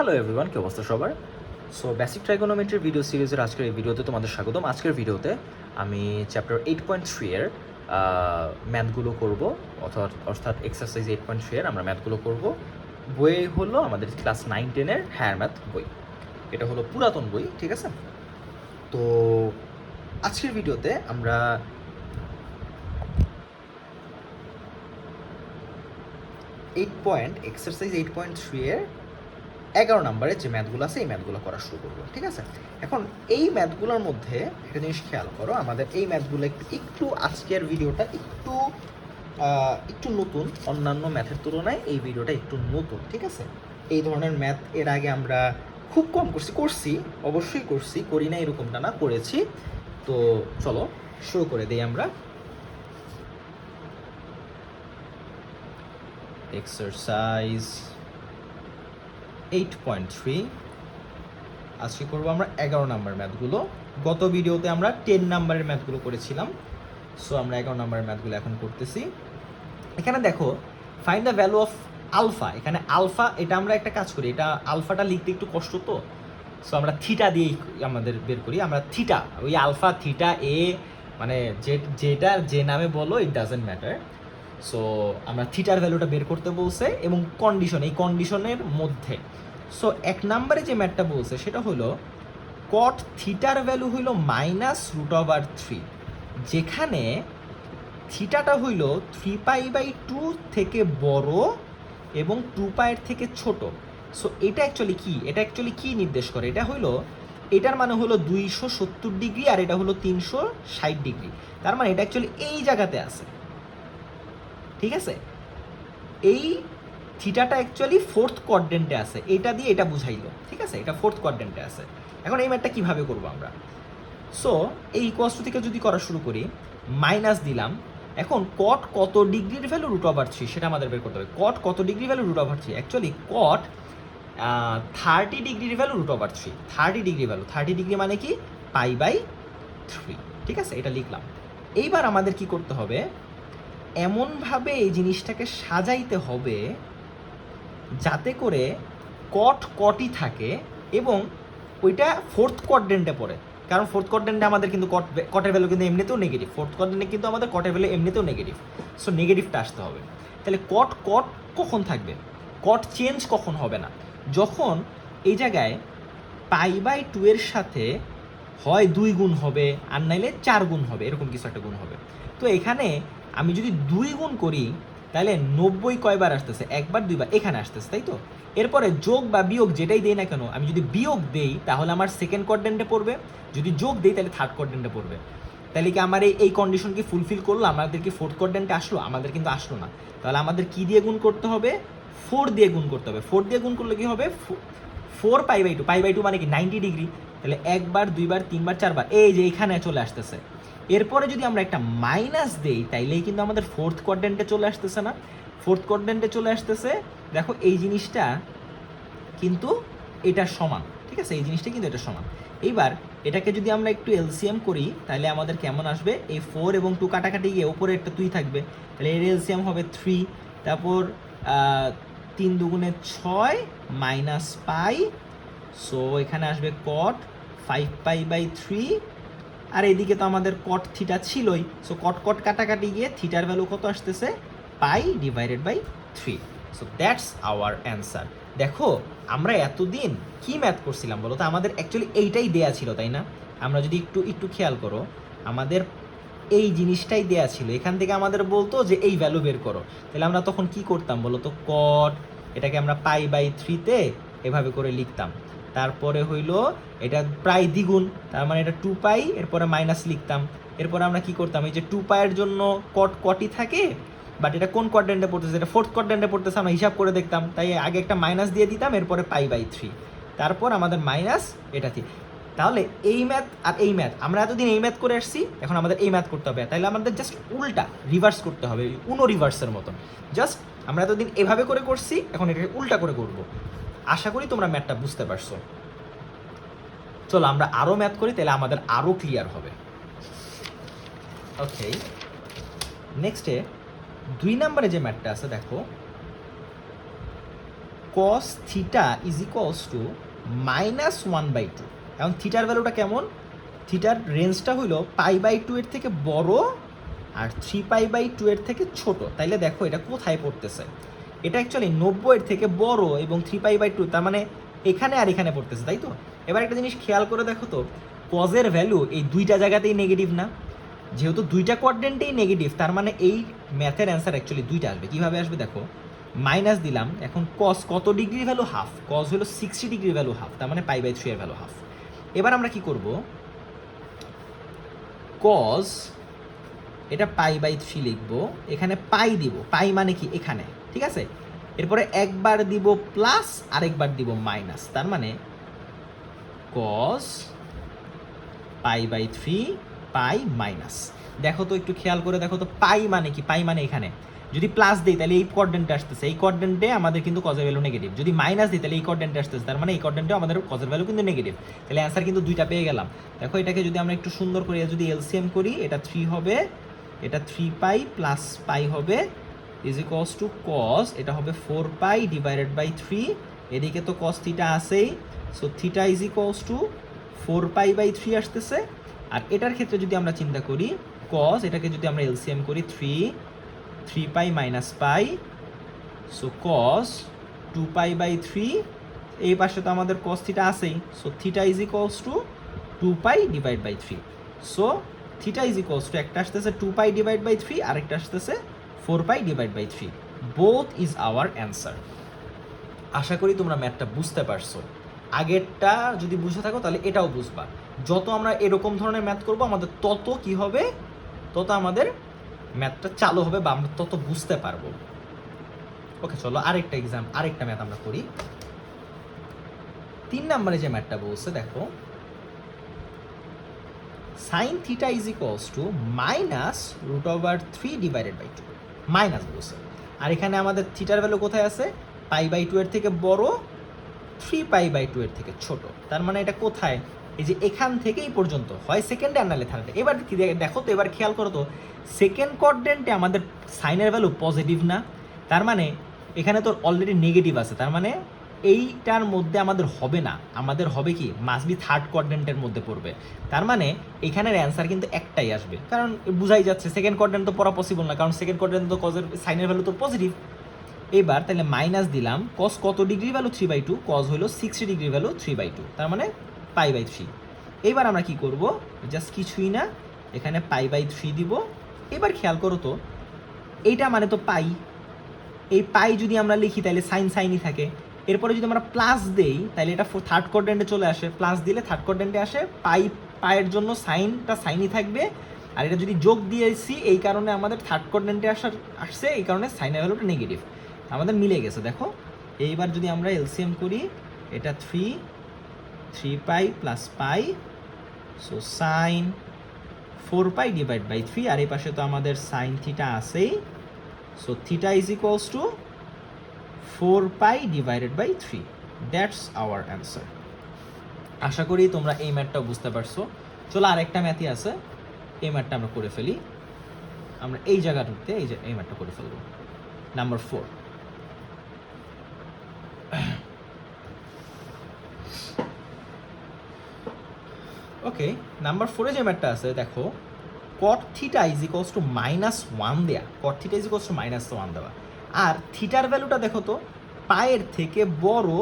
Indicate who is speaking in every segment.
Speaker 1: Hello everyone, কি অবস্থা সবার? সো বেসিক ট্রাইগোনোমেট্রির ভিডিও সিরিজের আজকের এই ভিডিওতে তোমাদের স্বাগতম। আজকের ভিডিওতে আমি চ্যাপ্টার 8.3 এর ম্যাথগুলো করব, অর্থাৎ এক্সারসাইজ 8.3 এর আমরা ম্যাথগুলো করব। বই হলো আমাদের ক্লাস 9-10-এর হায়ার ম্যাথ বই। এটা হলো পুরাতন বই, ঠিক আছে? তো আজকের ভিডিওতে আমরা এক্সারসাইজ 8.3 এর 11 নম্বরের যে ম্যাথগুলো আছে এই ম্যাথগুলো করা শুরু করবো, ঠিক আছে? এখন এই ম্যাথগুলোর মধ্যে একটা জিনিস খেয়াল করো, আমাদের এই ম্যাথগুলো একটু আজকের ভিডিওটা একটু নতুন, অন্যান্য ম্যাথের তুলনায় এই ভিডিওটা একটু নতুন, ঠিক আছে? এই ধরনের ম্যাথ এর আগে আমরা খুব কম করছি, অবশ্যই করি না এরকমটা না, করেছি। তো চলো শুরু করে দিই আমরা। এক্সারসাইজ 8.3 আজকে করবো আমরা 11 নাম্বার ম্যাথগুলো। গত ভিডিওতে আমরা 10 নাম্বারের ম্যাথগুলো করেছিলাম, সো আমরা 11 নাম্বারের ম্যাথগুলো এখন করতেছি। এখানে দেখো, find the value of alpha. এখানে আলফা, এটা আমরা একটা কাজ করি, এটা আলফাটা লিখতে একটু কষ্ট, তো সো আমরা থিটা দিয়েই আমাদের বের করি। আমরা থিটা, ওই আলফা থিটা এ মানে যেটা যে নামে বলো, ইট ডাজেন্ট ম্যাটার। সো আমরা থিটার ভ্যালুটা বের করতে বলছে এবং এই কন্ডিশনের মধ্যে। সো এক নম্বরে যে ম্যাথটা বলছে সেটা হলো কট থিটার ভ্যালু হইল -√3, যেখানে থিটাটা হইল 3π/2 থেকে বড় এবং 2π থেকে ছোট। সো এটা অ্যাকচুয়ালি কি নির্দেশ করে? এটা হইলো, এটার মানে হলো 270 ডিগ্রি আর এটা হলো 360 ডিগ্রি। তার মানে এটা অ্যাকচুয়ালি এই জায়গাতে আছে, ঠিক আছে? এই থিটাটা অ্যাকচুয়ালি ফোর্থ কোয়াড্রেন্টে আছে, এটা দিয়ে এটা বুঝাইলো, ঠিক আছে? এটা ফোর্থ কোয়াড্রেন্টে আছে। এখন এই ম্যাথটা কিভাবে করবো আমরা? সো এই ইকুয়ালস টু থেকে যদি করা শুরু করি, মাইনাস দিলাম। এখন কট কত ডিগ্রির ভ্যালু √3 সেটা আমাদের বের করতে হবে। কট কত ডিগ্রি ভ্যালু √3? অ্যাকচুয়ালি কট 30 ডিগ্রির ভ্যালু √3। 30 ডিগ্রি মানে কি? π/3, ঠিক আছে? এটা লিখলাম। এইবার আমাদের কি করতে হবে? এমনভাবে এই জিনিসটাকে সাজাইতে হবে যাতে করে কটই থাকে এবং ওইটা ফোর্থ কোয়াড্রেন্টে পড়ে। কারণ ফোর্থ কোয়াড্রেন্টে আমাদের কিন্তু কটের ভ্যালু কিন্তু এমনিতেও নেগেটিভ। ফোর্থ কোয়াড্রেন্টে কিন্তু আমাদের কটের ভ্যালু এমনিতেও নেগেটিভ। সো নেগেটিভটা আসতে হবে। তাহলে কট কখন থাকবে? কট চেঞ্জ কখন হবে না? যখন এই জায়গায় π/2 এর সাথে হয় 2 গুণ হবে আর নাইলে 4 গুণ হবে, এরকম কিছু একটা গুণ হবে। তো এখানে আমি যদি 2 গুণ করি তাহলে 90 কয়বার আসতেছে? একবার, দুইবার এখানে আসতেছে, তাই তো? এরপরে যোগ বা বিয়োগ যেটাই দেই না কেন, আমি যদি বিয়োগ দেই তাহলে আমার সেকেন্ড কোয়াড্রেন্টে পড়বে, যদি যোগ দেই তাহলে থার্ড কোয়াড্রেন্টে পড়বে। তাহলে কি আমার এই কন্ডিশন কি ফুলফিল করলো? আমাদের কি ফোর্থ কোয়াড্রেন্টে আসলো? আমাদের কিন্তু আসলো না। তাহলে আমাদের কি দিয়ে গুণ করতে হবে? 4 দিয়ে গুণ করতে হবে। 4 দিয়ে গুণ করলে কি হবে? 4π/2। π/2 মানে কি? 90 ডিগ্রি। তাহলে একবার, দুইবার, তিনবার, চারবার, এই যে এখানে চলে আসতেছে। এরপরে যদি আমরা একটা মাইনাস দেই তাইলেই কিন্তু আমাদের ফোর্থ কোয়াড্রেন্টে চলে আসতেছে না? ফোর্থ কোয়াড্রেন্টে চলে আসতেছে। দেখো এই জিনিসটা কিন্তু এটার সমান, ঠিক আছে? এই জিনিসটা কিন্তু এটা সমান। এইবার এটাকে যদি আমরা একটু এলসিএম করি তাহলে আমাদের কেমন আসবে? এই 4 এবং 2 কাটাকাটি গিয়ে উপরে একটা 2 থাকবে, তাহলে এর এলসিএম হবে 3। তারপর 3 দুগুণে 6 মাইনাস পাই, সো এখানে আসবে কট 5π/3। আর এদিকে তো আমাদের কট থিটা ছিলই, সো কট কাটাকাটি গিয়ে থিটার ভ্যালু কত আসতেছে? π/3। So that's our answer. দেখো আমরা এতদিন কি ম্যাথ করছিলাম বলো তো? আমাদের অ্যাকচুয়ালি এইটাই দেয়া ছিল, তাই না? আমরা যদি একটু খেয়াল করো, আমাদের এই জিনিসটাই দেয়া ছিল। এখান থেকে আমাদের বলতো যে এই ভ্যালু বের করো, তাহলে আমরা তখন কি করতাম বলো তো? কট এটাকে আমরা π/3-তে এভাবে করে লিখতাম। তারপরে হইলো এটা প্রায় দ্বিগুণ, তার মানে এটা 2π, এরপরে মাইনাস লিখতাম। এরপরে আমরা কি করতাম? এই যে 2π এর জন্য কটই থাকে, বাট এটা কোন কোয়াড্রেন্টে পড়তেছে? এটা ফোর্থ কোয়াড্রেন্টে পড়তেছে, আমরা হিসাব করে দেখতাম। তাই আগে একটা মাইনাস দিয়ে দিতাম, এরপরে π/3, তারপর আমাদের মাইনাস এটা ঠিক। তাহলে এই ম্যাথ আর এই ম্যাথ, আমরা এতদিন এই ম্যাথ করে আসছি, এখন আমাদের এই ম্যাথ করতে হবে। তাহলে আমাদের জাস্ট উল্টা রিভার্স করতে হবে, উনো রিভার্সের মতন। জাস্ট আমরা এতদিন এভাবে করে করছি, এখন এটাকে উল্টা করে করব। আশা করি তোমরা ম্যাথটা বুঝতে পারছো। চলো আমরা আরও ম্যাথ করি, তাহলে আমাদের আরও ক্লিয়ার হবে। ওকে, নেক্সটে 2 নম্বরে যে ম্যাথটা আছে, দেখো cos theta is equals two -1/2। এখন থিটার ভ্যালুটা কেমন? থিটার রেঞ্জটা হইল π/2 এর থেকে বড় আর 3π/2 এর থেকে ছোট। তাইলে দেখো এটা কোথায় পড়তেছে, এটা অ্যাকচুয়ালি 90 এর থেকে বড় এবং 3π/2, তার মানে এখানে আর এখানে পড়তেছে, তাই তো? এবার একটা জিনিস খেয়াল করে দেখো তো, কজের ভ্যালু এই দুইটা জায়গাতেই নেগেটিভ না? যেহেতু দুইটা কোয়াড্রেন্টেই নেগেটিভ, তার মানে এই ম্যাথের অ্যান্সার অ্যাকচুয়ালি দুইটা আসবে। কিভাবে আসবে দেখো, মাইনাস দিলাম, এখন কস কত ডিগ্রি ভ্যালু? হাফ। কস হলো 60 ডিগ্রি ভ্যালু হাফ, তার মানে π/3 এর ভ্যালু হাফ। এবার আমরা কি করব, কস এটা π/3 লিখবো, এখানে পাই দিব, পাই মানে কি এখানে, ঠিক আছে? এরপরে একবার দিব প্লাস, আরেকবার দিব মাইনাস, তার মানে কস π/3 পাই মাইনাস। দেখো তো, একটু খেয়াল করে দেখো তো, পাই মানে কি? পাই মানে এখানে যদি প্লাস দিই তাহলে এই কোয়াড্রেন্টে আসতেছে, এই কোয়াড্রেন্টে আমাদের কিন্তু কজের ভ্যালু নেগেটিভ। যদি মাইনাস দিই তাহলে এই কোয়াড্রেন্টে আসতেছে, তার মানে এই কোয়াড্রেন্টে আমাদের কজের ভ্যালু কিন্তু নেগেটিভ। তাহলে অ্যান্সার কিন্তু দুইটা পেয়ে গেলাম। দেখো এটাকে যদি আমরা একটু সুন্দর করে যদি এলসিএম করি, এটা 3 হবে, এটা 3π প্লাস পাই হবে ইজ ইকুয়ালস টু কস, এটা হবে 4π ডিভাইডেড বাই 3, এদিকে তো কস থিটা আছেই, so theta is equals to 4π/3 আসতেছে। আর এটার ক্ষেত্রে যদি আমরা চিন্তা করি, কস এটাকে যদি আমরা এলসিএম করি, 3π মাইনাস পাই, সো কস 2π/3, এই পাশে তো আমাদের কস থিটা আছেই, so theta is equals to 2π divide by 3। So theta is equals to, একটা আসতেছে 2π ডিভাইড বাই 3, আরেকটা আসতেছে 4π divide by 3। Both is our answer. আশা করি তোমরা ম্যাথটা বুঝতে পারছো। আগেরটা যদি বুঝে থাকো তাহলে এটাও বুঝবা। যত আমরা এরকম ধরনের ম্যাথ করব, আমাদের তত কি হবে, তত আমাদের ম্যাথটা চালু হবে বা আমরা তত বুঝতে পারবো। ওকে, চলো আরেকটা আরেকটা ম্যাথ আমরা করি। 3 নম্বরে যে ম্যাথটা বলছে দেখো, sine theta is equals to -√3 divided by 2, minus বলছে। আর এখানে আমাদের থিটার ভ্যালু কোথায় আছে? π/2 এর থেকে বড়, 3π/2 এর থেকে ছোট। তার মানে এটা কোথায়? এই যে এখান থেকে এই পর্যন্ত, হয় সেকেন্ডে আর নাহলে থার্ডে। এবার কি দেখো তো, এবার খেয়াল করো তো, সেকেন্ড কোয়াড্রেন্টে আমাদের সাইনের ভ্যালু পজিটিভ না, তার মানে এখানে তো অলরেডি নেগেটিভ আছে, তার মানে এইটার মধ্যে আমাদের হবে না, আমাদের হবে কি, মাস্ট বি থার্ড কোয়াড্রেন্টের মধ্যে পড়বে। তার মানে এখানের অ্যান্সার কিন্তু একটাই আসবে, কারণ বুঝাই যাচ্ছে সেকেন্ড কোয়াড্রেন্ট তো পড়া পসিবল না, কারণ সেকেন্ড কোয়াড্রেন্ট তো কজের সাইনের ভ্যালু তো পজিটিভ। এবার তাহলে মাইনাস দিলাম, কস কত ডিগ্রি ভ্যালু? 3/2, কস হলো 60 ডিগ্রি ভ্যালু 3/2, তার মানে π/3। এবার আমরা কি করব, জাস্ট কিছুই না, এখানে π/3 দিব। এবার খেয়াল করো তো, এইটা মানে তো পাই, এই পাই যদি আমরা লিখি তাহলে সাইন সাইনই থাকে। এরপরে যদি আমরা প্লাস দেই তাহলে এটা থার্ড কোয়াড্রেন্টে চলে আসে, প্লাস দিলে থার্ড কোয়াড্রেন্টে আসে, পায়ের জন্য সাইনটা সাইনই থাকবে। আর এটা যদি যোগ দিয়েছি, এই কারণে আমাদের থার্ড কোয়াড্রেন্টে আসছে, এই কারণে সাইনের ভ্যালুটা নেগেটিভ, আমাদের মিলে গেছে। দেখো এইবার যদি আমরা এলসিএম করি, এটা 3π plus pi, so sine 4π divide by 3, আর এই পাশে তো আমাদের সাইন থিটা আছেই, so theta is equals to 4π divided by 3। That's our answer. আশা করি তোমরা এই ম্যাথটাও বুঝতে পারছো। চলো আরেকটা ম্যাথই আছে, এই ম্যাথটা আমরা করে ফেলি। আমরা এই জায়গাটাতে এই ম্যাথটা করে ফেলবো। নাম্বার 4, ওকে, নাম্বার 4-এ যে ম্যাথটা আছে দেখো, কট থিটা ইজ ইকুয়ালস টু -1 দেয়া, কট থিটা ইজ ইকুয়ালস টু -1 দেওয়া, আর থিটার ভ্যালুটা দেখো তো, পায়ের থেকে বড়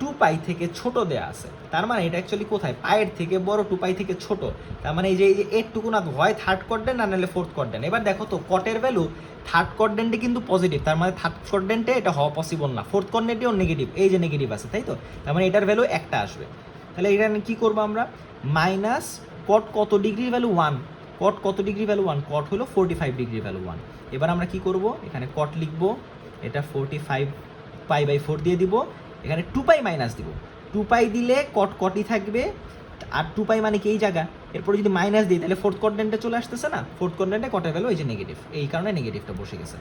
Speaker 1: 2π থেকে ছোট দেয়া আছে। তার মানে এটা অ্যাকচুয়ালি কোথায়? পায়ের থেকে বড়, 2π থেকে ছোট, তার মানে এই যে এইটুকু না, হয় থার্ড কোয়াড্রেন্ট আর নাহলে ফোর্থ কোয়াড্রেন্ট। এবার দেখো তো, কটের ভ্যালু থার্ড কোয়াড্রেন্টে কিন্তু পজিটিভ, তার মানে থার্ড কোয়াড্রেন্টে এটা হওয়া পসিবল না, ফোর্থ কোয়াড্রেন্টেও নেগেটিভ, এই যে নেগেটিভ আছে, তাই তো? তার মানে এটার ভ্যালু একটা আসবে। তাহলে এটা কি করবো আমরা, মাইনাস কট কত ডিগ্রি ভ্যালু 1, কট কত ডিগ্রি ভ্যালু 1, কট হলো 45 ডিগ্রি ভ্যালু 1। এবার আমরা কি করব, এখানে কট লিখবো, এটা 45π/4 দিয়ে দিব, এখানে 2π মাইনাস দিব, 2π দিলে কট কটই থাকবে, আর 2π মানে কি এই জায়গা। এরপরে যদি মাইনাস দিই তাহলে ফোর্থ কোয়াড্রেন্টে চলে আসতেছে না, ফোর্থ কোয়াড্রেন্টে কটের ভ্যালু এই যে নেগেটিভ, এই কারণে নেগেটিভটা বসে গেছে।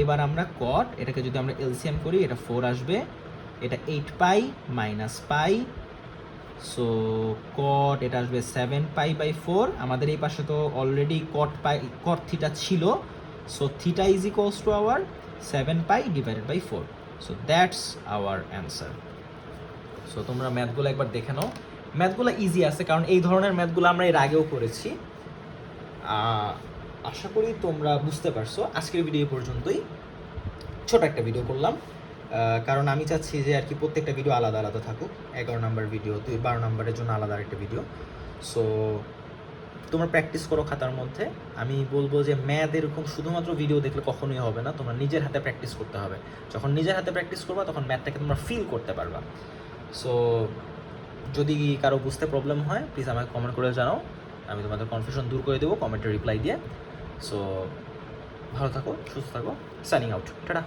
Speaker 1: এবার আমরা কট এটাকে যদি আমরা এলসিএম করি, এটা 4 আসবে, এটা 8π মাইনাস পাই, সো কট এটা আসবে 7π/4। আমাদের এই পাশে তো অলরেডি কট থিটা ছিল, so theta is equals to our 7π divided by 4। So that's our answer. So তোমরা ম্যাথগুলো একবার দেখে নাও, ম্যাথগুলো ইজি আছে কারণ এই ধরনের ম্যাথগুলো আমরা এর আগেও করেছি। আশা করি তোমরা বুঝতে পারছো। আজকের ভিডিও পর্যন্তই, ছোট একটা ভিডিও করলাম কারণ আমি চাচ্ছি যে আর কি প্রত্যেকটা ভিডিও আলাদা আলাদা থাকুক। 11 নাম্বার ভিডিও, 12 নাম্বারের জন্য আলাদা একটা ভিডিও। সো তোমরা প্র্যাকটিস করো খাতার মধ্যে। আমি বলবো যে ম্যাথ এরকম শুধুমাত্র ভিডিও দেখলে কখনোই হবে না, তোমরা নিজের হাতে প্র্যাকটিস করতে হবে। যখন নিজের হাতে প্র্যাকটিস করবা তখন ম্যাথটাকে তোমরা ফিল করতে পারবা। সো যদি কারো বুঝতে প্রবলেম হয় প্লিজ আমাকে কমেন্ট করে জানাও, আমি তোমাদের কনফিউশন দূর করে দেবো কমেন্টের রিপ্লাই দিয়ে। সো ভালো থাকো, সুস্থ থাকো, সাইনিং আউট, টাটা।